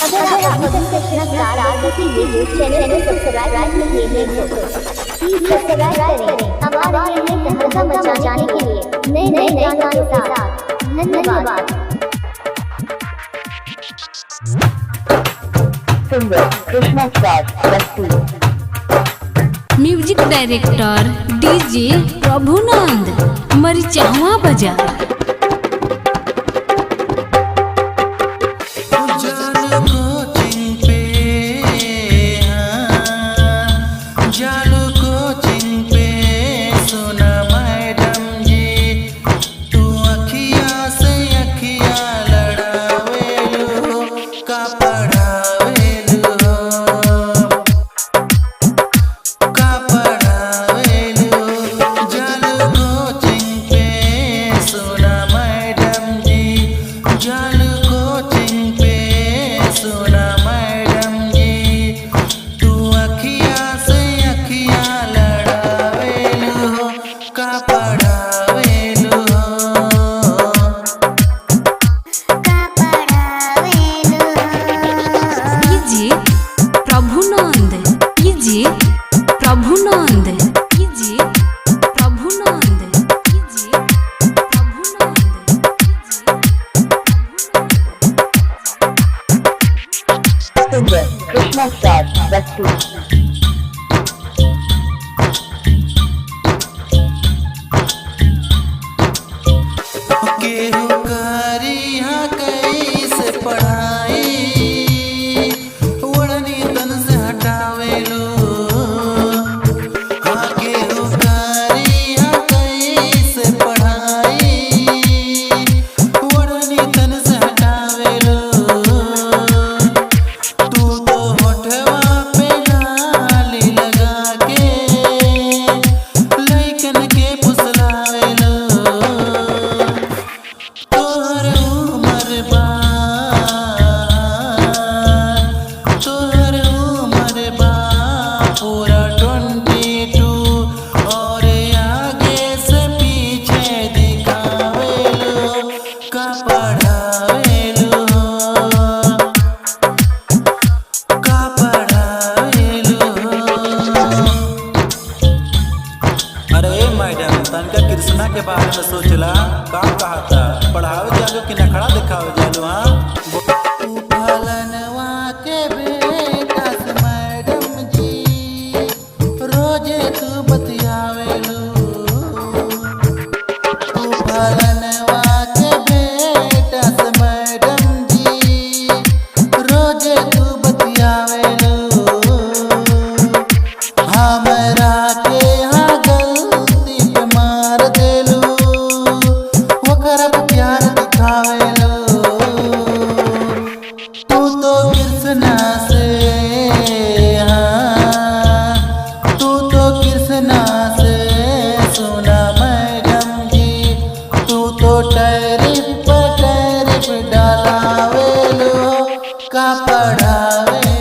अगर आप अभी तक कृष्णा स्टार आरती यूट्यूब चैनल को सब्सक्राइब नहीं किए हैं तो प्लीज सब्सक्राइब करें हमारे चैनल को धमाका मचाने के लिए नए नए गानों के साथ। धन्यवाद। Singer Krishna star, music director DJ Prabhunand, Marichhawa Bazar. Singer Krishna star, Krishna के बारे में सोचला का कहा था पढ़ावे जालो कि नखड़ा दिखावे जालो। हाँ फलनवा के बेटा से मैडम जी रोजे तू बतियावेलू। फलनवा के बेटा से मैडम जी रोजे तू बतियावेलू। हमरा के का पढ़ावे